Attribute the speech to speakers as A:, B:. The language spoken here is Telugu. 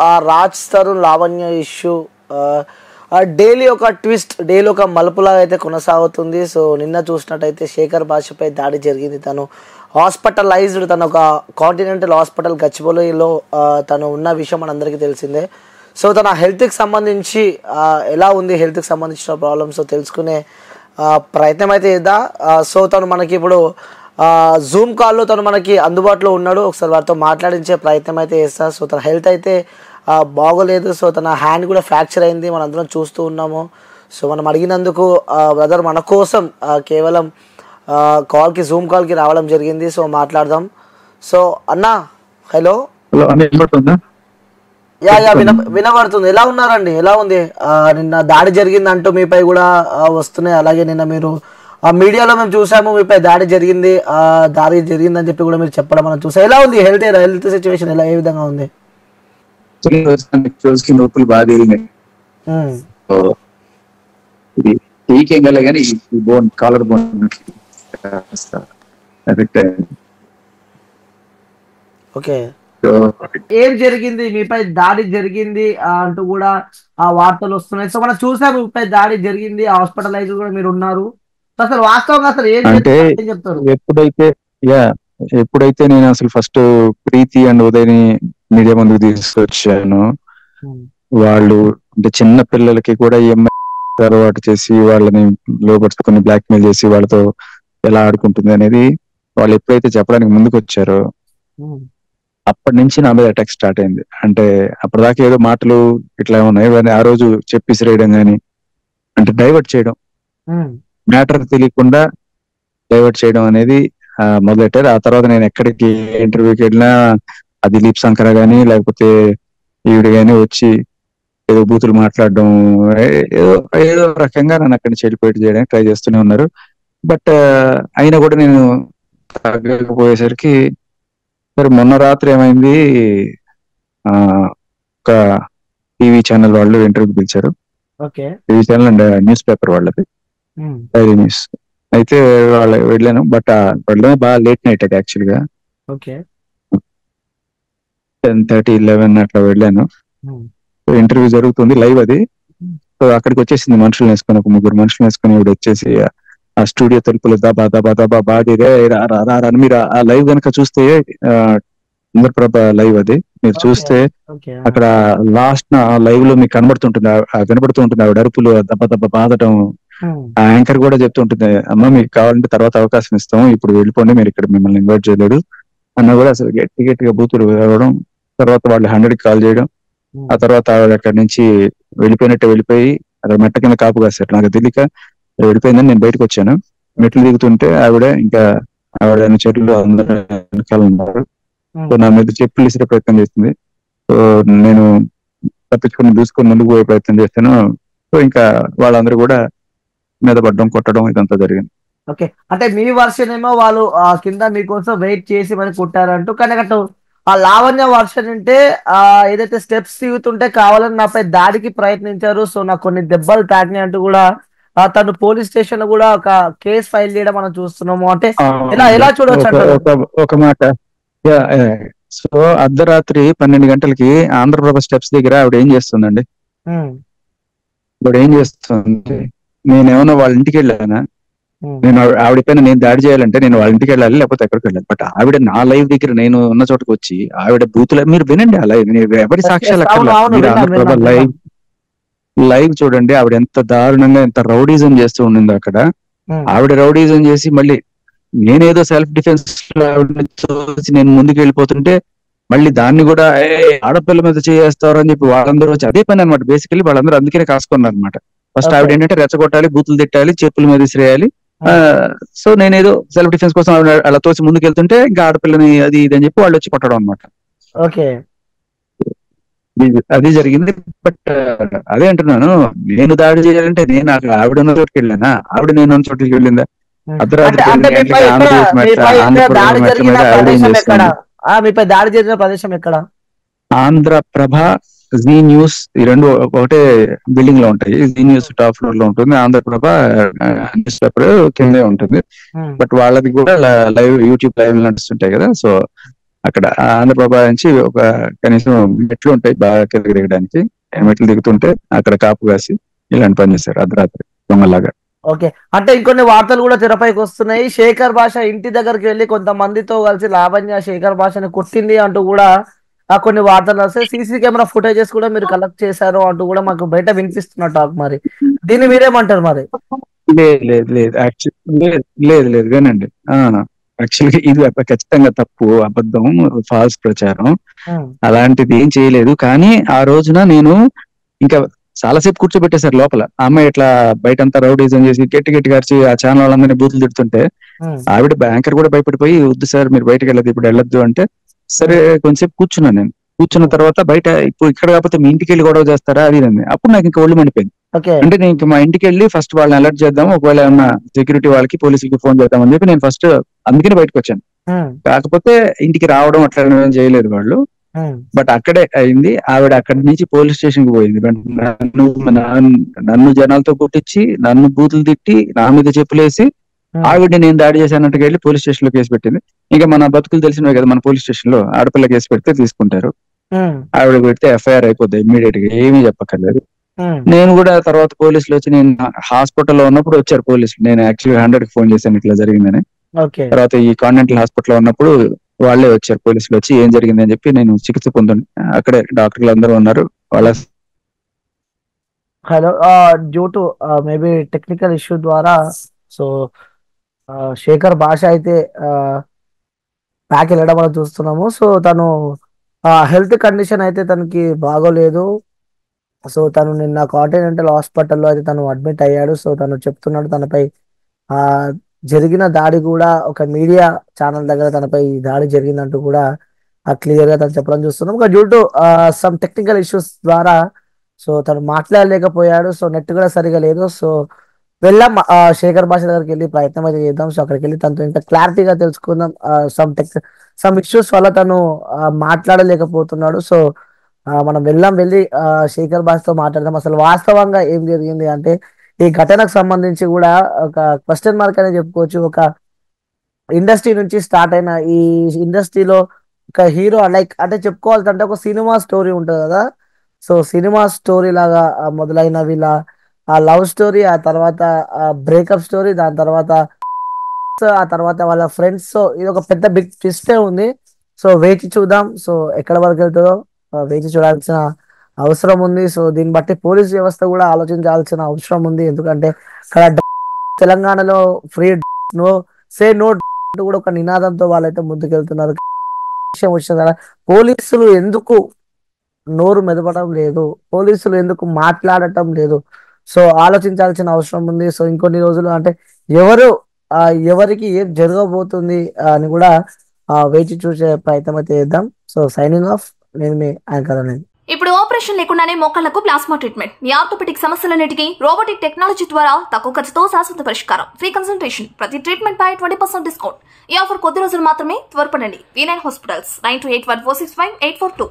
A: ఆ రాజ్ తరుణ్ లావణ్య ఇష్యూ డైలీ ఒక ట్విస్ట్, డైలీ ఒక మలుపులాగా అయితే కొనసాగుతుంది. సో నిన్న చూసినట్టయితే శేఖర్ భాషపై దాడి జరిగింది. తను హాస్పిటలైజ్డ్, తను ఒక కాంటినెంటల్ హాస్పిటల్ గచ్చిబౌలిలో తను ఉన్న విషయం మనందరికీ తెలిసిందే. సో తన హెల్త్కి సంబంధించి ఎలా ఉంది, హెల్త్కి సంబంధించిన ప్రాబ్లమ్స్ తెలుసుకునే ప్రయత్నం అయితే చేద్దాం. సో తను మనకి ఇప్పుడు జూమ్ కాల్లో తను మనకి అందుబాటులో ఉన్నాడు. ఒకసారి వారితో మాట్లాడించే ప్రయత్నం అయితే చేస్తా. సో తన హెల్త్ అయితే బాగోలేదు. సో తన హ్యాండ్ కూడా ఫ్రాక్చర్ అయింది, మనం అందరం చూస్తూ ఉన్నాము. సో మనం అడిగినందుకు బ్రదర్ మన కోసం కేవలం జూమ్ కాల్కి రావడం జరిగింది. సో మాట్లాడదాం. సో అన్నా, హలో. వినబడుతుంది. ఎలా ఉన్నారండి, ఎలా ఉంది? నిన్న దాడి జరిగింది అంటూ మీపై కూడా వస్తున్నాయి. అలాగే నిన్న మీరు మీడియాలో మేము చూసాము మీపై దాడి జరిగిందని చెప్పి కూడా మీరు చెప్పడం మనం చూసాం. ఎలా ఉంది హెల్త్ సిచ్యువేషన్, ఎలా ఏ విధంగా ఉంది?
B: నొప్పులు బాగా తిరిగినాయి. బోన్ కాలర్ బోన్ ఎఫెక్ట్ అయింది.
A: ఓకే, ఏం జరిగింది? మీపై దాడి జరిగింది అంటూ కూడా ఆ వార్తలు వస్తున్నాయి. సో మనం చూసాము మీపై దాడి జరిగింది, హాస్పిటలైజ్ కూడా మీరు ఉన్నారు. అసలు వాస్తవంగా అసలు ఏం చెప్తారు?
B: ఎప్పుడైతే నేను అసలు ఫస్ట్ ప్రీతి అండ్ ఉదయ్ని మీడియా ముందుకు తీసుకొచ్చాను, వాళ్ళు అంటే చిన్న పిల్లలకి కూడా ఈఎంఐ అలవాటు చేసి వాళ్ళని లోపరుచుకొని బ్లాక్ మెయిల్ చేసి వాళ్ళతో ఎలా ఆడుకుంటుంది అనేది వాళ్ళు ఎప్పుడైతే చెప్పడానికి ముందుకు వచ్చారో అప్పటి నుంచి నా మీద అటాక్ స్టార్ట్ అయింది. అంటే అప్పటిదాకా ఏదో మాటలు ఇట్లా ఉన్నాయి, ఆ రోజు చెప్పిసిరేయడం కానీ, అంటే డైవర్ట్ చేయడం, మ్యాటర్ తెలియకుండా డైవర్ట్ చేయడం అనేది మొదలెట్టారు. ఆ తర్వాత నేను ఎక్కడికి ఇంటర్వ్యూకి వెళ్ళినా ఆ దిలీప్ శంకర గానీ లేకపోతే ఈవిడ గానీ వచ్చి ఏదో బూతులు మాట్లాడడం, ఏదో రకంగా నన్ను అక్కడి నుంచి వెళ్ళిపోయి చేయడానికి ట్రై చేస్తూనే ఉన్నారు. బట్ అయినా కూడా నేను తగ్గకపోయేసరికి సరే మొన్న రాత్రి ఏమైంది, ఒక టీవీ ఛానల్ వాళ్ళు ఇంటర్వ్యూకి పిలిచారు. TV channel and news paper వాళ్ళది, డైరీ న్యూస్. అయితే వాళ్ళు వెళ్ళాను. బట్ వెళ్ళడం బాగా లేట్ నైట్ అది యాక్చువల్ గా 10:30, 11 అట్లా వెళ్ళాను. ఇంటర్వ్యూ జరుగుతుంది, లైవ్ అది. సో అక్కడికి వచ్చేసింది మనుషులు వేసుకొని, ఒక 3 మనుషులు వేసుకొని ఇవి వచ్చేసి ఆ స్టూడియో తలుపులు దబా బాడీరే అని మీరు ఆ లైవ్ కనుక చూస్తే, ఇంద్రప్రభ లైవ్ అది మీరు చూస్తే అక్కడ లాస్ట్ లైవ్ లో మీకు వినపడుతూ ఉంటుంది ఆవిడ అరుపులు దెబ్బ బాధటం. ఆ యాంకర్ కూడా చెప్తూ ఉంటుంది, అమ్మ మీకు కావాలంటే తర్వాత అవకాశం ఇస్తాం, ఇప్పుడు వెళ్ళిపోండి, మీరు ఇక్కడ మిమ్మల్ని ఇన్వైట్ చేయలేదు అన్న కూడా అసలు గట్టిగా బూతులు వేయడం. తర్వాత వాళ్ళు 100కి కాల్ చేయడం. ఆ తర్వాత ఆవిడ అక్కడి నుంచి వెళ్ళిపోయి అక్కడ మెట్ట కింద కాపు కాసారు. నాకు తెలియక వెళ్ళిపోయిందని నేను బయటకు వచ్చాను. మెట్లు దిగుతుంటే ఆవిడ చెట్లు అందరూ వెనకాల ఉన్నారు. సో నా మీద చెప్పులు ఇసే ప్రయత్నం చేస్తుంది. సో నేను తప్పించుకొని దూసుకొని ముందుకు పోయే ప్రయత్నం చేస్తాను. సో ఇంకా వాళ్ళందరూ కూడా మీద పడడం, కొట్టడం ఇదంతా జరిగింది.
A: ఓకే, అంటే మీ వర్షన్ ఏమో వాళ్ళు కింద మీకోసం వెయిట్ చేసి మరి కొట్టారంటూ, కానీ అటు ఆ లావణ్య వర్షన్ అంటే ఏదైతే స్టెప్స్ దిగుతుంటే కావాలని నాపై దాడికి ప్రయత్నించారు, సో నాకు కొన్ని దెబ్బలు తాకినాయి అంటూ కూడా తను పోలీస్ స్టేషన్ లో కూడా ఒక కేసు ఫైల్ చేయడం మనం చూస్తున్నాము. అంటే ఎలా చూడవచ్చు అంటారు?
B: ఒక మాట, సో అర్ధరాత్రి 12 గంటలకి ఆంధ్రప్రభ స్టెప్స్ దగ్గర ఆవిడ ఏం చేస్తుందండి? నేనేమన్నా వాళ్ళ ఇంటికి వెళ్ళానా? నేను ఆవిడ పైన నేను దాడి చేయాలంటే నేను వాళ్ళ ఇంటికి వెళ్ళాలి, లేకపోతే ఎక్కడికి వెళ్ళాలి. బట్ ఆవిడ నా లైవ్ దగ్గర నేను ఉన్న చోటుకు వచ్చి ఆవిడ బూతులు, మీరు వినండి ఆ లైవ్, ఎవరి సాక్ష్యాలు అక్కర్లా, మీరు ఆంధ్రప్రభ లైవ్ చూడండి. ఆవిడ ఎంత దారుణంగా, ఎంత రౌడీజం చేస్తూ ఉండిందో అక్కడ. ఆవిడ రౌడీజం చేసి మళ్ళీ నేనేదో సెల్ఫ్ డిఫెన్స్ చూసి నేను ముందుకు వెళ్ళిపోతుంటే మళ్ళీ దాన్ని కూడా ఆడపిల్ల మీద చేస్తారు అని చెప్పి వాళ్ళందరూ వచ్చి అదే పని అనమాట. బేసికలీ వాళ్ళందరూ అందుకనే కాసుకున్నారు అనమాట. ఫస్ట్ ఆవిడ ఏంటంటే రెచ్చగొట్టాలి, బూతులు తిట్టాలి, చెప్పుల మీద విసిరేయాలి. సో నేనేదో సెల్ఫ్ డిఫెన్స్ కోసం అలా తోసి ముందుకు వెళ్తుంటే ఇంకా ఆడపిల్లని అది ఇది అని చెప్పి వాళ్ళు వచ్చి కొట్టడం అనమాట.
A: ఓకే,
B: అది జరిగింది. బట్ అదే అంటున్నాను, నేను దాడి చేయాలంటే నేను ఆవిడ ఉన్న చోటుకి వెళ్ళానా? ఆవిడ నేను ఉన్న చోటుకి వెళ్ళిందా? అర్ధరాత్రి ఆంధ్రప్రభ, జీ న్యూస్ ఈ రెండు ఒకటే బిల్డింగ్ లో ఉంటాయి. జీ న్యూస్ టాప్ ఫ్లోర్ లో ఉంటుంది, ఆంధ్రప్రభ న్యూస్ పేపర్ కిందే ఉంటుంది. బట్ వాళ్ళది కూడా లైవ్ యూట్యూబ్ లైవ్ నడుస్తుంటాయి కదా. సో అక్కడ ఆంధ్రప్రభ నుంచి ఒక కనీసం మెట్లు ఉంటాయి బాగా కిందకి దిగడానికి. మెట్లు దిగుతుంటే అక్కడ కాపు కాసి ఇలాంటి పని చేశారు అర్ధరాత్రి దొంగలాగా.
A: ఓకే, అంటే ఇంకొన్ని వార్తలు కూడా తెరపైకి వస్తున్నాయి. శేఖర్ భాష ఇంటి దగ్గరికి వెళ్ళి కొంతమందితో కలిసి లావణ్య శేఖర్ భాషని కొట్టింది అంటూ కూడా కొన్ని వార్తలు వస్తాయి. సీసీ కెమెరా ఫుటేజెస్ కూడా మీరు కలెక్ట్ చేశారు అంటూ కూడా మాకు బయట వినిపిస్తున్న టాక్. మరి దీన్ని మీరేమంటారు మరి?
B: లేదు లేదు లేదు యాక్చువల్ లేదు లేదు లేదు వినండి. యాక్చువల్గా ఇది ఖచ్చితంగా తప్పు, అబద్ధం, ఫాల్స్ ప్రచారం. అలాంటిది ఏం చేయలేదు. కానీ ఆ రోజున నేను ఇంకా చాలాసేపు కూర్చోబెట్టేశారు లోపల. ఆ అమ్మాయి ఇట్లా బయటంతా రౌడీజం చేసి గట్టి గట్టిగా అరిచి ఆ ఛానల్ వాళ్ళందరినీ బూతులు తిడుతుంటే ఆవిడ బ్యాంకర్ కూడా భయపడిపోయి వద్దు సార్ మీరు బయటకు వెళ్ళదు ఇప్పుడు వెళ్ళొద్దు అంటే సరే కొంచెంసేపు కూర్చున్నాను. నేను కూర్చున్న తర్వాత బయట ఇప్పుడు ఇక్కడ కాకపోతే మీ ఇంటికి వెళ్ళి గొడవ చేస్తారా అది అప్పుడు నాకు ఇంకా ఒళ్ళు మండిపోయింది. అంటే నేను ఇంకా మా ఇంటికి వెళ్ళి ఫస్ట్ వాళ్ళని అలర్ట్ చేద్దాం, ఒకవేళ ఏమన్నా సెక్యూరిటీ వాళ్ళకి పోలీసులకి ఫోన్ చేద్దామని చెప్పి నేను ఫస్ట్ అందుకని బయటకు వచ్చాను. కాకపోతే ఇంటికి రావడం అట్లా ఏం చేయలేదు వాళ్ళు. బట్ అక్కడే అయింది. ఆవిడ అక్కడి నుంచి పోలీస్ స్టేషన్ కి పోయింది. నన్ను జనాలతో కొట్టించి నన్ను బూతులు తిట్టి నా మీద చెప్పులేసి ఆవిడని నేను దాడి చేశానంటూ వెళ్ళి పోలీస్ స్టేషన్ లో కేసు పెట్టింది. ఇంకా మన బతుకులు తెలిసినవి కదా, మన పోలీస్ స్టేషన్ లో ఆడపిల్ల కేసు పెడితే తీసుకుంటారు. ఆవిడ పెడితే ఎఫ్ఐఆర్ అయిపోద్ది ఇమ్మీడియట్ గా, ఏమీ చెప్పక్కర్లేదు. నేను కూడా తర్వాత పోలీసులు వచ్చి, నేను హాస్పిటల్లో ఉన్నప్పుడు వచ్చారు పోలీసులు. నేను యాక్చువల్గా 100 కి ఫోన్ చేశాను ఇట్లా జరిగిందని. తర్వాత ఈ కాన్వెంటల్ హాస్పిటల్లో ఉన్నప్పుడు వాళ్ళే వచ్చారు పోలీసులు వచ్చి ఏం జరిగింది అని చెప్పి. నేను చికిత్స పొందాను, అక్కడే డాక్టర్లు అందరూ ఉన్నారు వాళ్ళ.
A: Hello, due to maybe technical issue ద్వారా సో శేఖర్ భాష అయితే ప్యాక్ వెళ్ళడం మనం చూస్తున్నాము. సో తను హెల్త్ కండిషన్ అయితే తనకి బాగోలేదు. సో తను నిన్న కాంటినెంటల్ హాస్పిటల్లో అయితే తను అడ్మిట్ అయ్యాడు. సో తను చెప్తున్నాడు తనపై ఆ జరిగిన దాడి కూడా ఒక మీడియా ఛానల్ దగ్గర తనపై దాడి జరిగిందంటూ కూడా క్లియర్ గా తను చెప్పడం చూస్తున్నాం. Due to some technical issues ద్వారా సో తను మాట్లాడలేకపోయాడు. సో నెట్ కూడా సరిగా లేదు. సో వెళ్ళాం శేఖర్ భాష దగ్గరికి వెళ్ళి ప్రయత్నం అయితే చేద్దాం. సో అక్కడికి వెళ్ళి తనతో ఇంకా క్లారిటీగా తెలుసుకుందాం. సమ్ ఇష్యూస్ వల్ల తను మాట్లాడలేకపోతున్నాడు. సో మనం వెళ్ళి శేఖర్ భాషతో మాట్లాడదాం. అసలు వాస్తవంగా ఏం జరిగింది అంటే ఈ ఘటనకు సంబంధించి కూడా ఒక క్వశ్చన్ మార్క్ అనేది చెప్పుకోవచ్చు. ఒక ఇండస్ట్రీ నుంచి స్టార్ట్ అయిన ఈ ఇండస్ట్రీలో ఒక హీరో లైక్ అంటే చెప్పుకోవాలంటే అంటే ఒక సినిమా స్టోరీ ఉంటుంది కదా. సో సినిమా స్టోరీ లాగా మొదలైన వీళ్ళ ఆ లవ్ స్టోరీ, ఆ తర్వాత బ్రేకప్ స్టోరీ, దాని తర్వాత ఆ తర్వాత వాళ్ళ ఫ్రెండ్స్. సో ఇది ఒక పెద్ద బిగ్ ట్విస్టే ఉంది. సో వేచి చూద్దాం. సో ఎక్కడ వరకు వెళ్తుందో వేచి చూడాల్సిన అవసరం ఉంది. సో దీన్ని బట్టి పోలీస్ వ్యవస్థ కూడా ఆలోచించాల్సిన అవసరం ఉంది. ఎందుకంటే ఇక్కడ తెలంగాణలో ఫ్రీ నో సే నో కూడా ఒక నినాదంతో వాళ్ళైతే ముందుకెళ్తున్నారు. విషయం వచ్చిన కదా, పోలీసులు ఎందుకు నోరు మెదపడం లేదు, పోలీసులు ఎందుకు మాట్లాడటం లేదు, సో ఆలోచించాల్సిన అవసరం ఉంది. సో ఇంకొన్ని రోజులు అంటే ఎవరికి ఏం జరగబోతుంది అని కూడా వేచి చూసే ప్రయత్నం అయితే చేద్దాం. సో సైనింగ్ ఆఫ్, నేను మీ యాంకర్ అనేది.
C: ఇప్పుడు ఆపరేషన్ లేకుండానే మోకాళ్లకు ప్లాస్మా ట్రీట్మెంట్. మీ ఆర్థోపెటిక్ సమస్యలన్నిటికీ రోబోటిక్ టెక్నాలజీ ద్వారా తక్కువ ఖర్చుతో శాశ్వత పరిష్కారం. ఫ్రీ కన్సల్టేషన్, ప్రతి ట్రీట్మెంట్ పై 20% డిస్కౌంట్. ఈ ఆఫర్ కొద్ది రోజులు మాత్రమే. త్వరపడండి. V9 hospitals 9281465842.